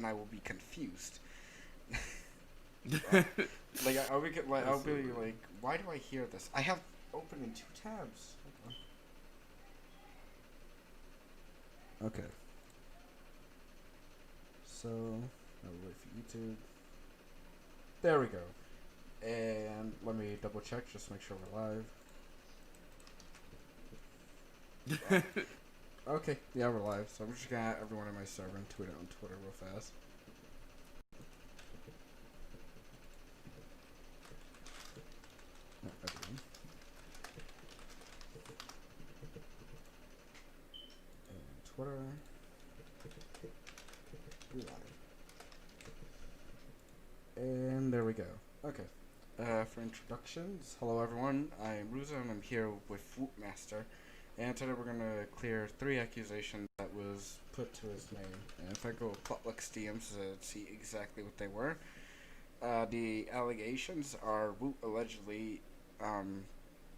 and I will be confused. That's I'll be silly. like, why do I hear this? I have open in two tabs. Okay. So I'll wait for YouTube. There we go. And let me double check, just make sure we're live. Okay, yeah, we're live. So I'm just gonna add everyone in my server and tweet it on Twitter real fast. Not everyone. And Twitter. Live. And there we go. Okay. For introductions, hello everyone. I'm Ruza and I'm here with WootMaster. And today we're gonna clear 3 accusations that was put to his name. And if I go Plutlux DMs to see exactly what they were, the allegations are Woot allegedly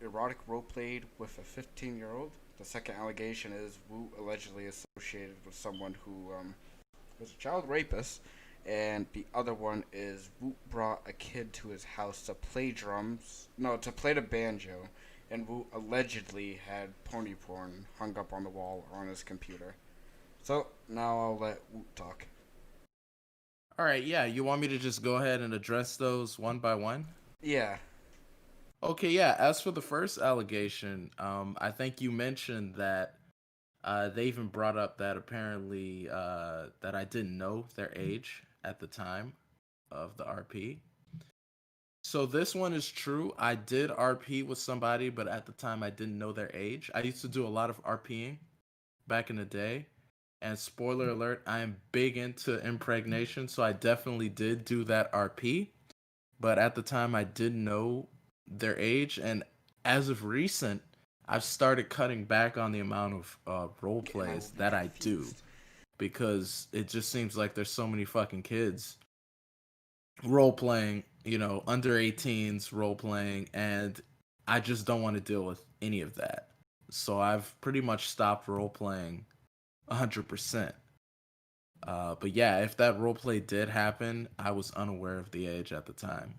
erotic roleplayed with a 15-year-old. The second allegation is Woot allegedly associated with someone who was a child rapist. And the other one is Woot brought a kid to his house to play drums. No, to play the banjo. And Woot allegedly had pony porn hung up on the wall or on his computer. So now I'll let Woot talk. All right, yeah. You want me to just go ahead and address those one by one? Yeah. Okay, yeah. As for the first allegation, I think you mentioned that they even brought up that apparently that I didn't know their age at the time of the RP. So this one is true. I did RP with somebody, but at the time I didn't know their age. I used to do a lot of RPing back in the day. And spoiler alert, I am big into impregnation, so I definitely did do that RP. But at the time, I didn't know their age, and as of recent, I've started cutting back on the amount of role And I will plays be that I do confused. because it just seems like there's so many fucking kids role playing, under 18s role playing, and I just don't want to deal with any of that. So I've pretty much stopped role playing 100%. But yeah, if that roleplay did happen, I was unaware of the age at the time.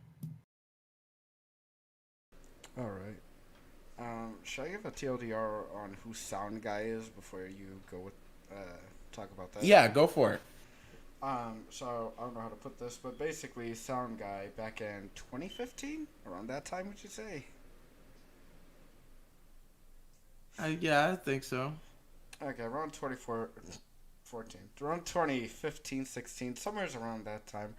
Alright. Should I give a TLDR on who Sound Guy is before you go with talk about that? Yeah, go for it. So I don't know how to put this, but basically, Sound Guy back in 2015, around that time, would you say? Yeah, I think so. Okay, around 2014, around 2015, 16, somewhere around that time.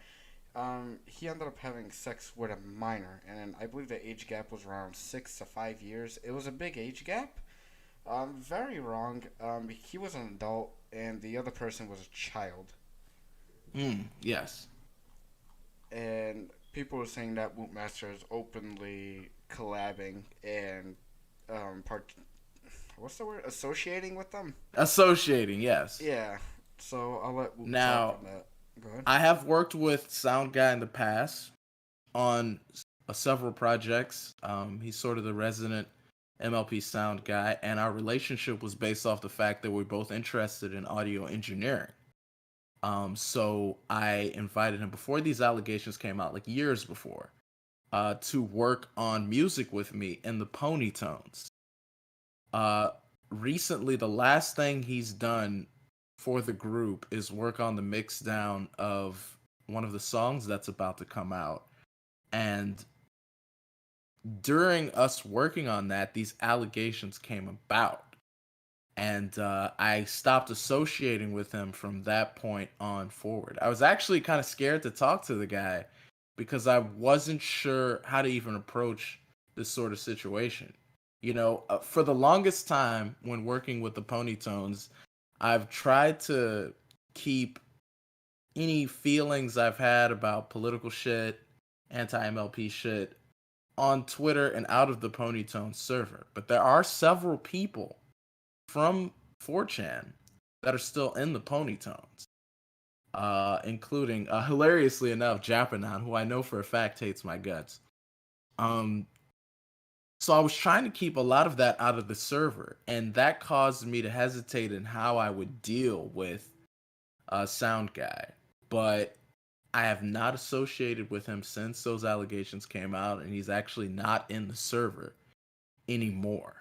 He ended up having sex with a minor, and I believe the age gap was around 6 to 5 years. It was a big age gap. Very wrong. He was an adult, and the other person was a child. Yes. And people were saying that WootMaster is openly collabing and part. What's the word? Associating with them. Associating, yes. Yeah. So I'll let Woot talk Now, on that. Go ahead. I have worked with Sound Guy in the past on several projects. He's sort of the resident MLP sound guy, and our relationship was based off the fact that we're both interested in audio engineering. So I invited him before these allegations came out, like years before, to work on music with me in the pony tones. Uh, Recently, the last thing he's done for the group is work on the mix down of one of the songs that's about to come out. And during us working on that, these allegations came about. And I stopped associating with him from that point on forward. I was actually kind of scared to talk to the guy because I wasn't sure how to even approach this sort of situation. For the longest time when working with the Ponytones, I've tried to keep any feelings I've had about political shit, anti MLP shit on Twitter and out of the Ponytone server. But there are several people from 4chan that are still in the Ponytones, including, hilariously enough, Japanon, who I know for a fact hates my guts. So I was trying to keep a lot of that out of the server, and that caused me to hesitate in how I would deal with Sound Guy. but I have not associated with him since those allegations came out, and he's actually not in the server anymore.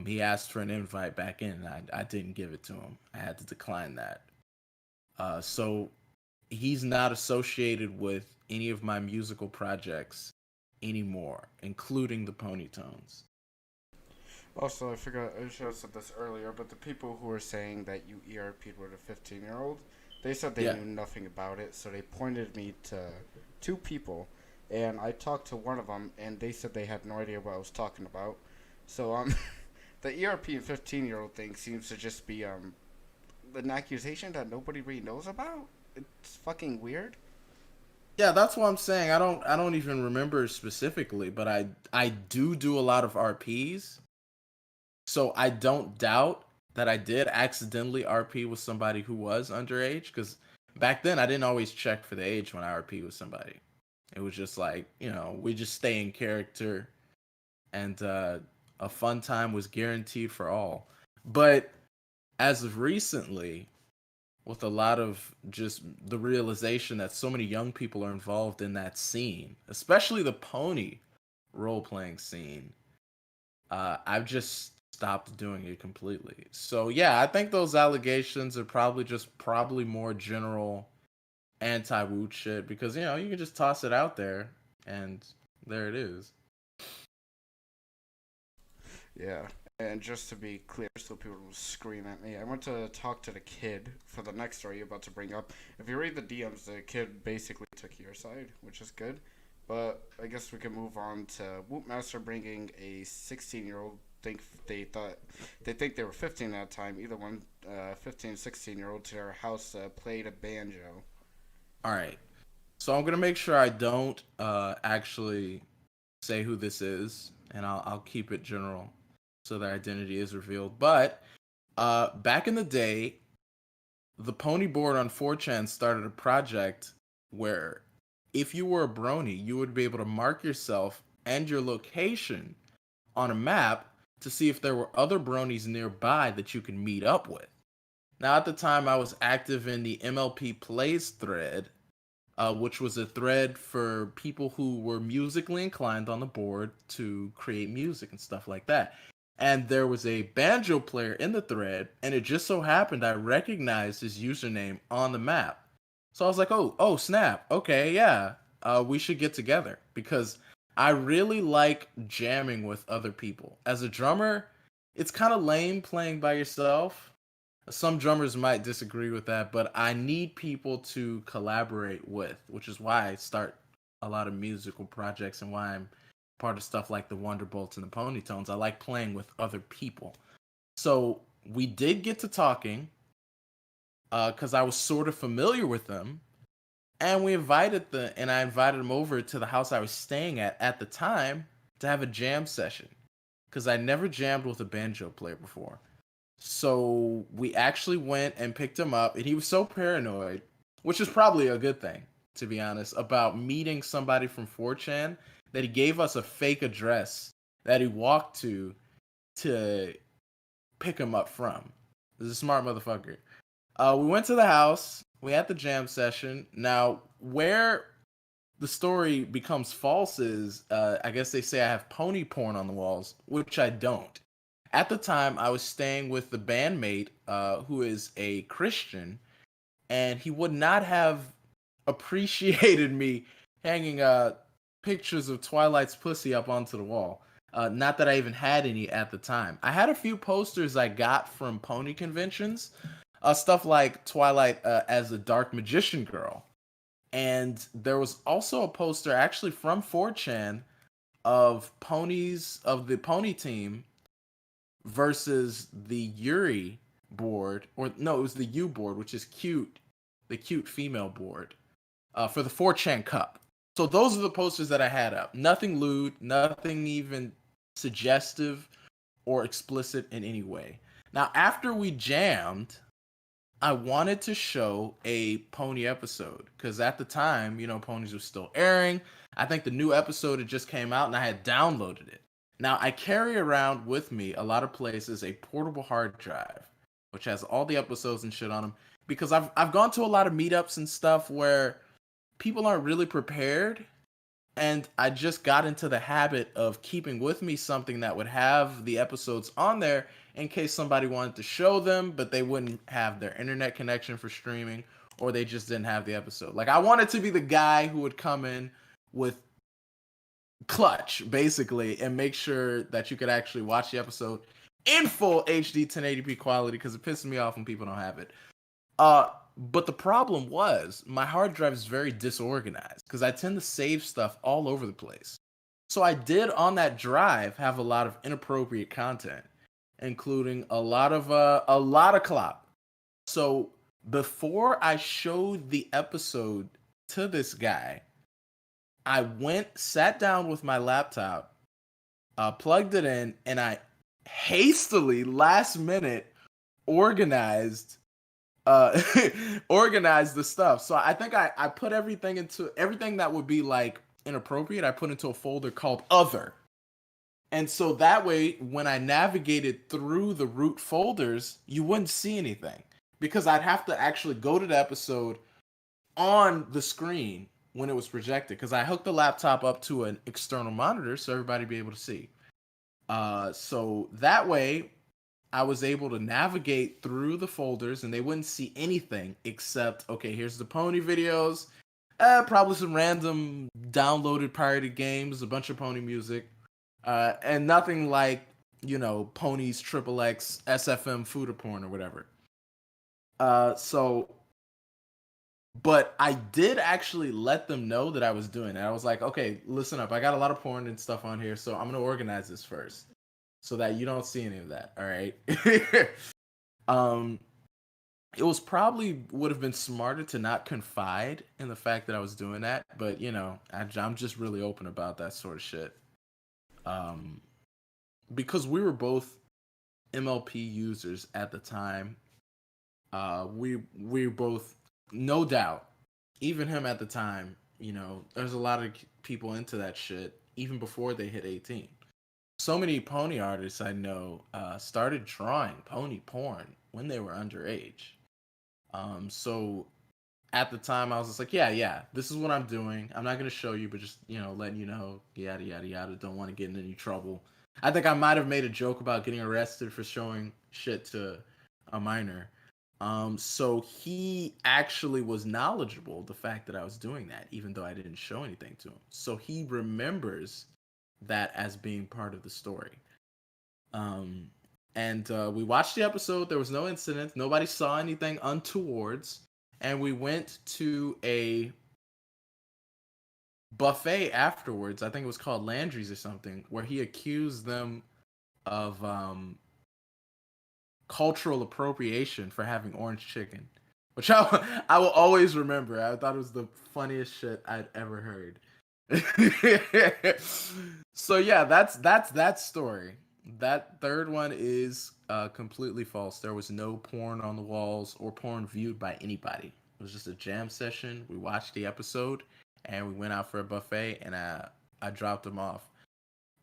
He asked for an invite back in, and I didn't give it to him. I had to decline that. So he's not associated with any of my musical projects anymore, including the Ponytones. Also, I forgot, I should have said this earlier, but the people who were saying that you ERP'd with a 15-year-old, they said they knew nothing about it, so they pointed me to two people, and I talked to one of them, and they said they had no idea what I was talking about. So, the ERP and 15-year-old thing seems to just be, an accusation that nobody really knows about. It's fucking weird. Yeah, that's what I'm saying. I don't even remember specifically, but I do a lot of RPs. So I don't doubt that I did accidentally RP with somebody who was underage, cuz back then I didn't always check for the age when I RP with somebody. It was just like, we just stay in character, and a fun time was guaranteed for all. But as of recently, with a lot of just the realization that so many young people are involved in that scene, especially the pony role playing scene, I've just stopped doing it completely. So yeah, I think those allegations are probably more general anti-Woot shit, because you can just toss it out there and there it is. Yeah, and just to be clear, so people don't scream at me, I went to talk to the kid for the next story you're about to bring up. If you read the DMs, the kid basically took your side, which is good. But I guess we can move on to WootMaster bringing a 16-year-old. They think they were 15 at the time. Either one, 15, 16-year-old to their house, played a banjo. All right. So I'm gonna make sure I don't actually say who this is, and I'll keep it general so their identity is revealed. But back in the day, the Pony Board on 4chan started a project where if you were a brony, you would be able to mark yourself and your location on a map to see if there were other bronies nearby that you could meet up with. Now, at the time, I was active in the MLP Plays thread, which was a thread for people who were musically inclined on the board to create music and stuff like that. And there was a banjo player in the thread, and it just so happened I recognized his username on the map. So I was like, oh, snap. Okay, yeah, we should get together, because I really like jamming with other people. As a drummer, it's kind of lame playing by yourself. Some drummers might disagree with that, but I need people to collaborate with, which is why I start a lot of musical projects and why I'm part of stuff like the Wonderbolts and the Ponytones. I like playing with other people. So we did get to talking because I was sort of familiar with them, and I invited him over to the house I was staying at the time to have a jam session, because I never jammed with a banjo player before. So we actually went and picked him up, and he was so paranoid, which is probably a good thing, to be honest, about meeting somebody from 4chan, that he gave us a fake address that he walked to pick him up from. This is a smart motherfucker. We went to the house. We had the jam session. Now, where the story becomes false is, I guess they say I have pony porn on the walls, which I don't. At the time, I was staying with the bandmate, who is a Christian, and he would not have appreciated me hanging pictures of Twilight's pussy up onto the wall. Not that I even had any at the time. I had a few posters I got from pony conventions, stuff like Twilight as a dark magician girl. And there was also a poster actually from 4chan of ponies of the pony team versus the Yuri board, or no, it was the U board, which is cute, the cute female board, for the 4chan Cup. So those are the posters that I had up. Nothing lewd, nothing even suggestive or explicit in any way. Now, after we jammed, I wanted to show a pony episode, because at the time, ponies were still airing. I think the new episode had just came out, and I had downloaded it. Now, I carry around with me a lot of places a portable hard drive, which has all the episodes and shit on them. because I've gone to a lot of meetups and stuff where people aren't really prepared, and I just got into the habit of keeping with me something that would have the episodes on there in case somebody wanted to show them, but they wouldn't have their internet connection for streaming, or they just didn't have the episode. Like, I wanted to be the guy who would come in with clutch, basically, and make sure that you could actually watch the episode in full HD 1080p quality, because it pisses me off when people don't have it. But the problem was my hard drive is very disorganized because I tend to save stuff all over the place. So I did on that drive have a lot of inappropriate content, including a lot of clop. So before I showed the episode to this guy, I sat down with my laptop, plugged it in, and I hastily, last minute, organized the stuff. So I think I put everything that would be like inappropriate, I put into a folder called Other. And so that way, when I navigated through the root folders, you wouldn't see anything, because I'd have to actually go to the episode on the screen when it was projected, because I hooked the laptop up to an external monitor so everybody would be able to see. So that way, I was able to navigate through the folders and they wouldn't see anything except, okay, here's the pony videos, probably some random downloaded pirated games, a bunch of pony music, and nothing like, ponies XXX SFM food or porn or whatever. But I did actually let them know that I was doing it. I was like, okay, listen up, I got a lot of porn and stuff on here, so I'm going to organize this first, so that you don't see any of that, all right? It was probably would have been smarter to not confide in the fact that I was doing that, but I'm just really open about that sort of shit. Because we were both MLP users at the time. We both, no doubt, even him at the time, there's a lot of people into that shit even before they hit 18. So many pony artists I know started drawing pony porn when they were underage. So at the time I was just like, yeah, this is what I'm doing. I'm not going to show you, but just, letting you know, yada, yada, yada. Don't want to get in any trouble. I think I might have made a joke about getting arrested for showing shit to a minor. So he actually was knowledgeable of the fact that I was doing that, even though I didn't show anything to him. So he remembers that as being part of the story. And we watched the episode. There was no incident. Nobody saw anything untowards. And we went to a buffet afterwards. I think it was called Landry's or something, where he accused them of cultural appropriation for having orange chicken, which I will always remember. I thought it was the funniest shit I'd ever heard. So yeah, that's that story. That third one is completely false. There was no porn on the walls or porn viewed by anybody. It was just a jam session. We watched the episode and we went out for a buffet, and I dropped them off.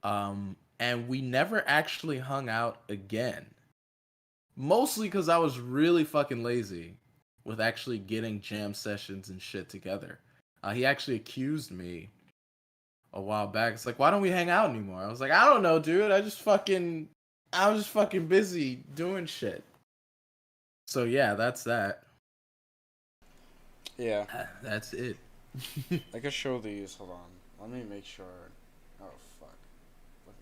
And we never actually hung out again. Mostly because I was really fucking lazy with actually getting jam sessions and shit together. He actually accused me a while back. It's like, why don't we hang out anymore? I was like, I don't know, dude. I was just fucking busy doing shit. So yeah, that's that. Yeah. That's it. I can show these. Hold on. Let me make sure. Oh, fuck.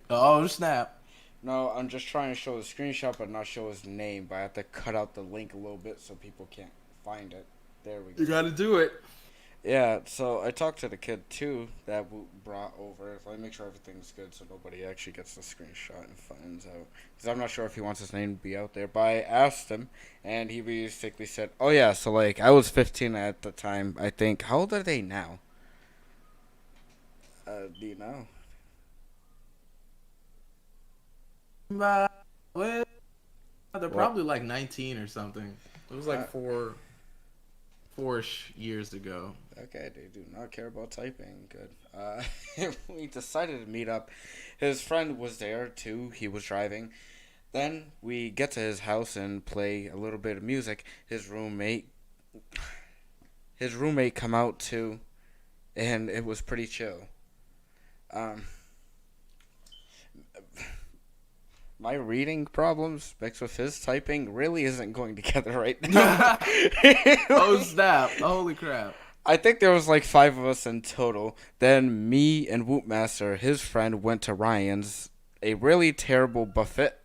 Oh, snap. No, I'm just trying to show the screenshot but not show his name. But I have to cut out the link a little bit so people can't find it. There we go. You gotta do it. Yeah, so I talked to the kid too that Woot brought over. So I make sure everything's good so nobody actually gets the screenshot and finds out. Because I'm not sure if he wants his name to be out there. But I asked him, and he basically said, oh yeah, so like I was 15 at the time, I think. How old are they now? Do you know? Well, they're probably like 19 or something. It was like four-ish years ago. Okay, they do not care about typing. Good. We decided to meet up. His friend was there too. He was driving. Then we get to his house and play a little bit of music. His roommate his roommate come out too, and it was pretty chill. Um, my reading problems mixed with his typing really isn't going together right now. Oh snap! Holy crap! I think there was like 5 of us in total. Then me and WootMaster, his friend, went to Ryan's, a really terrible buffet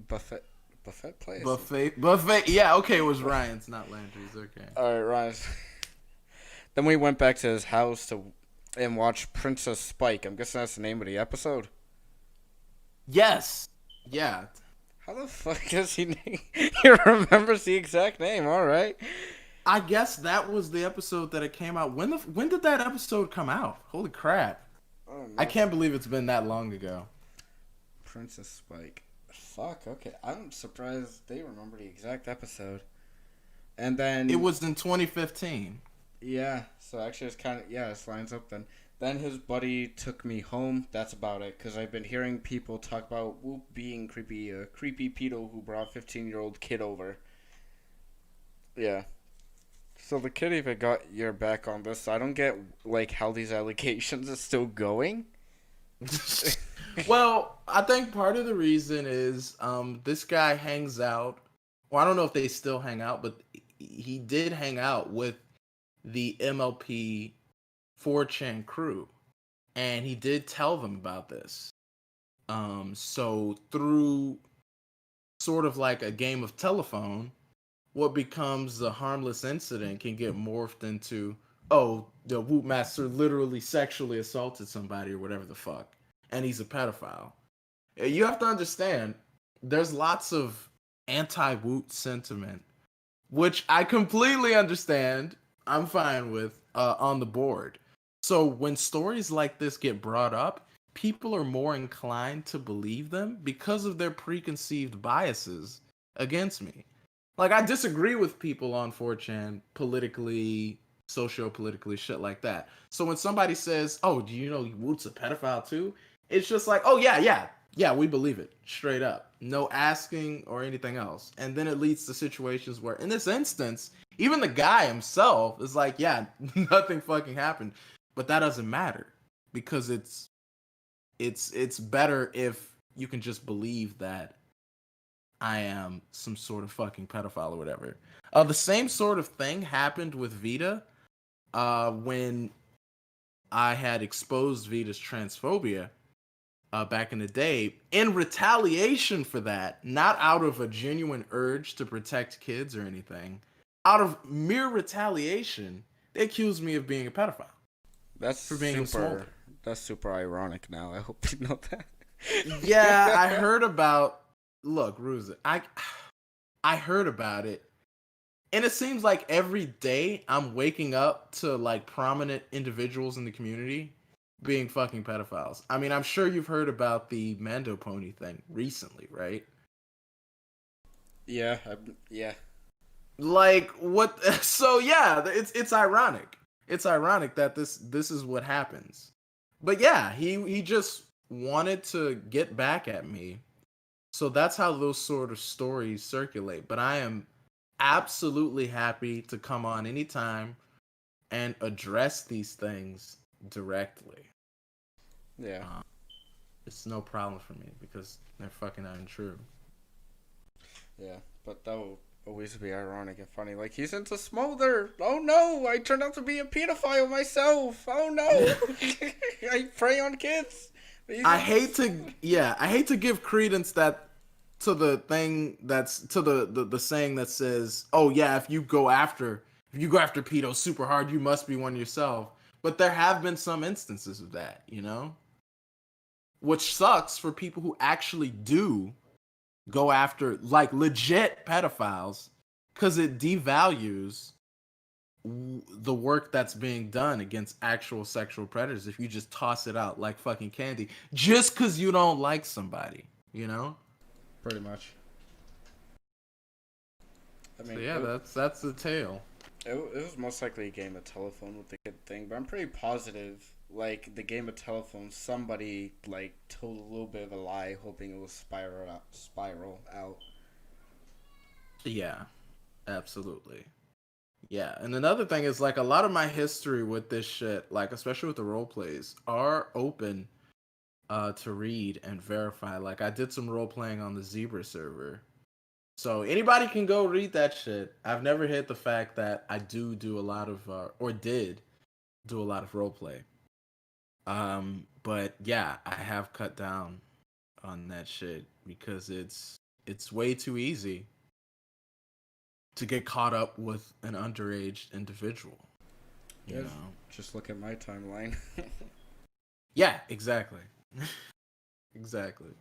buffet place. Buffet. Yeah, okay, it was Ryan's, not Landry's. Okay. All right, Ryan's. Then we went back to his house to and watched Princess Spike. I'm guessing that's the name of the episode. Yes. Yeah. How the fuck does he he remembers the exact name? All right. I guess that was the episode that it came out. When did that episode come out? Holy crap! Oh I no. can't believe it's been that long ago. Princess Spike. Fuck. Okay. I'm surprised they remember the exact episode. And then It was in 2015. yeah. So actually, it's kind of yeah. It lines up then. Then his buddy took me home. That's about it. Cause I've been hearing people talk about Whoop being creepy, a creepy pedo who brought a 15-year-old kid over. Yeah. So the kid even got your back on this. I don't get like how these allegations are still going. Well, I think part of the reason is this guy hangs out. Well, I don't know if they still hang out, but he did hang out with the MLP 4chan crew, and he did tell them about this. So through sort of like a game of telephone, what becomes a harmless incident can get morphed into, oh, the WootMaster literally sexually assaulted somebody or whatever the fuck, and he's a pedophile. You have to understand, there's lots of anti-Woot sentiment, which I completely understand. I'm fine with on the board. So when stories like this get brought up, people are more inclined to believe them because of their preconceived biases against me. Like, I disagree with people on 4chan politically, socio-politically, shit like that. So when somebody says, oh, do you know Woot's a pedophile too? It's just like, oh, yeah, we believe it, straight up. No asking or anything else. And then it leads to situations where, in this instance, even the guy himself is like, yeah, nothing fucking happened. But that doesn't matter because it's better if you can just believe that I am some sort of fucking pedophile or whatever. The same sort of thing happened with Vita when I had exposed Vita's transphobia back in the day. In retaliation for that, not out of a genuine urge to protect kids or anything, out of mere retaliation, they accused me of being a pedophile. That's For being a smoker. That's super ironic now. I hope you know that. Yeah, I heard about. Look, Ruza, I heard about it, and it seems like every day I'm waking up to like prominent individuals in the community being fucking pedophiles. I mean, I'm sure you've heard about the Mando Pony thing recently, right? Yeah, yeah. Like what? So yeah, it's ironic. It's ironic that this is what happens. But yeah, he just wanted to get back at me. So that's how those sort of stories circulate. But I am absolutely happy to come on anytime and address these things directly. Yeah. It's no problem for me because they're fucking untrue. Yeah, but that will always be ironic and funny. Like, he's into Smolder. Oh no, I turned out to be a pedophile myself. Oh no. I prey on kids. I hate to give credence that to the thing that's to the saying that says, oh yeah, if you go after pedos super hard, you must be one yourself. But there have been some instances of that, you know? Which sucks for people who actually do go after like legit pedophiles because it devalues the work that's being done against actual sexual predators if you just toss it out like fucking candy just because you don't like somebody, you know? Pretty much. I mean, So yeah, that's the tale. it was most likely a game of telephone with the kid thing, but I'm pretty positive, like, the game of telephone, somebody, like, told a little bit of a lie, hoping it would spiral out. Yeah, absolutely. Yeah, and another thing is like a lot of my history with this shit, like especially with the role plays, are open to read and verify. Like I did some role playing on the Zebra server. So anybody can go read that shit. I've never hid the fact that I do a lot of or did do a lot of role play. But yeah, I have cut down on that shit because it's way too easy to get caught up with an underage individual, you Yeah, know. just look at my timeline. Yeah, exactly. Exactly.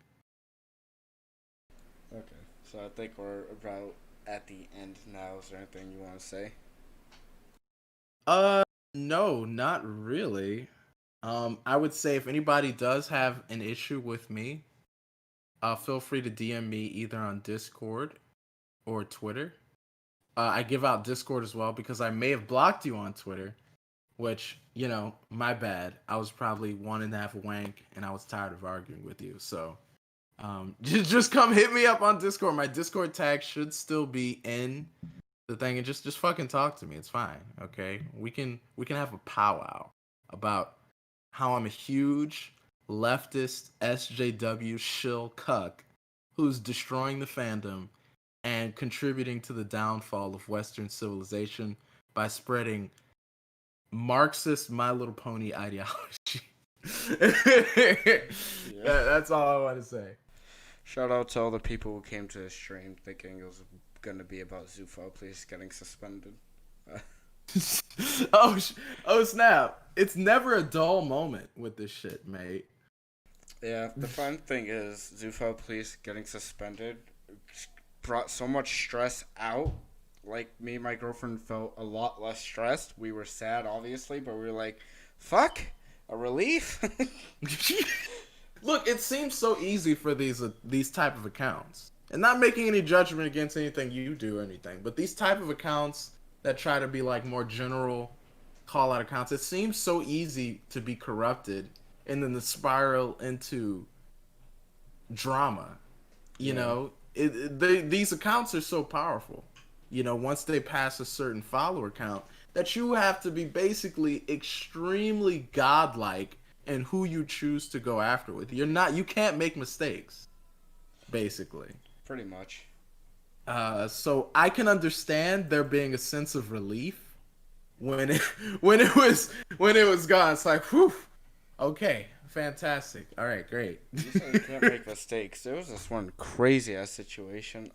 Okay, so I think we're about at the end now. Is there anything you want to say? Uh no, not really. I would say if anybody does have an issue with me, feel free to DM me either on Discord or Twitter. I give out Discord as well because I may have blocked you on Twitter, which, you know, my bad. I was probably one and a half wank and I was tired of arguing with you. So just come hit me up on Discord. My Discord tag should still be in the thing, and just fucking talk to me. It's fine. Okay? We can have a powwow about how I'm a huge leftist SJW shill cuck who's destroying the fandom and contributing to the downfall of Western civilization by spreading Marxist My Little Pony ideology. Yeah. That's all I want to say. Shout out to all the people who came to the stream thinking it was gonna be about Zufo Police getting suspended. oh, oh snap! It's never a dull moment with this shit, mate. Yeah, the fun thing is Zufo Police getting suspended brought so much stress out. Like, me and my girlfriend felt a lot less stressed. We were sad, obviously, but we were like, fuck, a relief? Look, it seems so easy for these type of accounts, and not making any judgment against anything you do or anything, but these type of accounts that try to be like more general call out accounts, it seems so easy to be corrupted and then to spiral into drama. You Yeah. know, these accounts are so powerful. You know, once they pass a certain follower count, that you have to be basically extremely godlike in who you choose to go after with. You can't make mistakes, basically. Pretty much. So I can understand there being a sense of relief when it when it was gone. It's like, whew, okay, fantastic. All right, great. You said you can't make mistakes. There was this one crazy ass situation.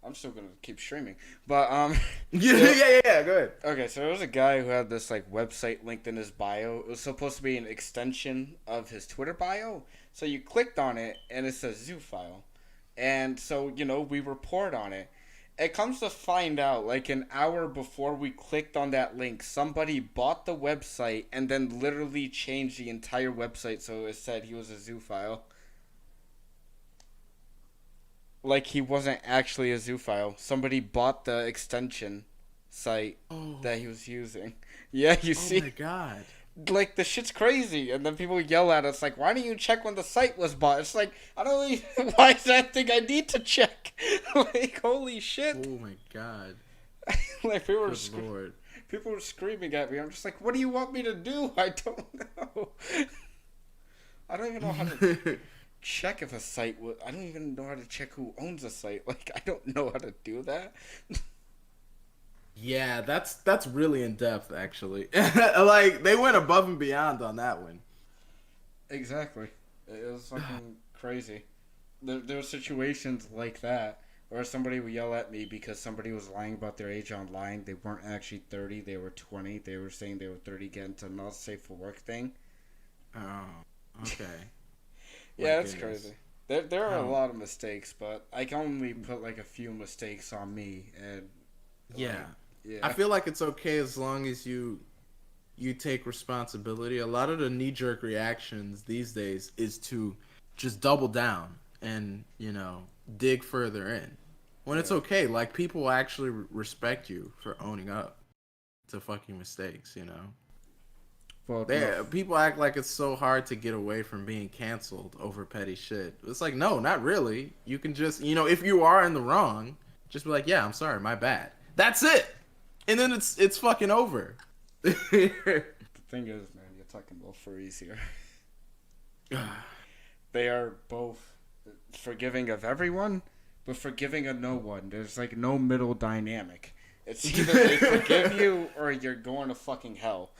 I'm still gonna keep streaming, but Yeah, so, yeah. Go ahead. okay. So there was a guy who had this like website linked in his bio. It was supposed to be an extension of his Twitter bio. So you clicked on it, and it says zoo file, and so we report on it. It comes to find out, like an hour before we clicked on that link, somebody bought the website and then literally changed the entire website so it said he was a zoophile. Like he wasn't actually a zoophile. Somebody bought the extension site Oh, that he was using. Yeah, you oh see? my god. Like, the shit's crazy. And then people yell at us, like, why didn't you check when the site was bought? It's like, I don't even, why is that thing I need to check? Like, holy shit. Oh my god. Like, Good lord. people were screaming at me. I'm just like, what do you want me to do? I don't know. I don't even know how to check if a site was. I don't even know how to check who owns a site. Like, I don't know how to do that. Yeah, that's really in depth actually. Like they went above and beyond on that one. Exactly. It was fucking crazy. There were situations like that where somebody would yell at me because somebody was lying about their age online. They weren't actually 30, they were 20. They were saying they were 30 getting to not safe for work thing. Oh, okay. Yeah, My it's goodness. crazy. There are a How? lot of mistakes, but I can only put like a few mistakes on me, and Yeah. like, I yeah, feel like it's okay as long as you take responsibility. A lot of the knee jerk reactions these days is to just double down and, dig further in. When it's yeah. okay, like people will actually respect you for owning up to fucking mistakes. Well, People act like it's so hard to get away from being canceled over petty shit. It's like, no, not really. You can just, if you are in the wrong, just be like, yeah, I'm sorry, my bad. That's it. and then it's fucking over. The thing is, man, you're talking about furries here. They are both forgiving of everyone, but forgiving of no one. There's like no middle dynamic. It's either they forgive you or you're going to fucking hell.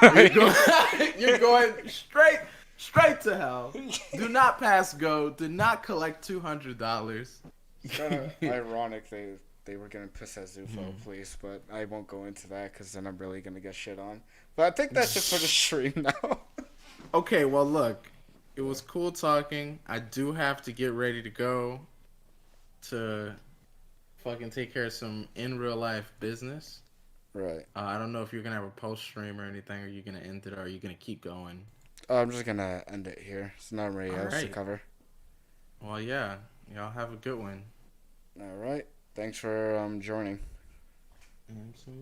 You're going straight to hell. Do not pass go. Do not collect $200. It's kind of ironic they were gonna piss at Zufo, please, but I won't go into that because then I'm really gonna get shit on. But I think that's it for the stream now. Okay, well look, it was cool talking. I do have to get ready to go to fucking take care of some in real life business. Right. I don't know if you're gonna have a post stream or anything. Are you gonna end it or are you gonna keep going? I'm just gonna end it here. It's not really else to cover. Well, yeah. Y'all have a good one. All right. Thanks for joining. Absolutely.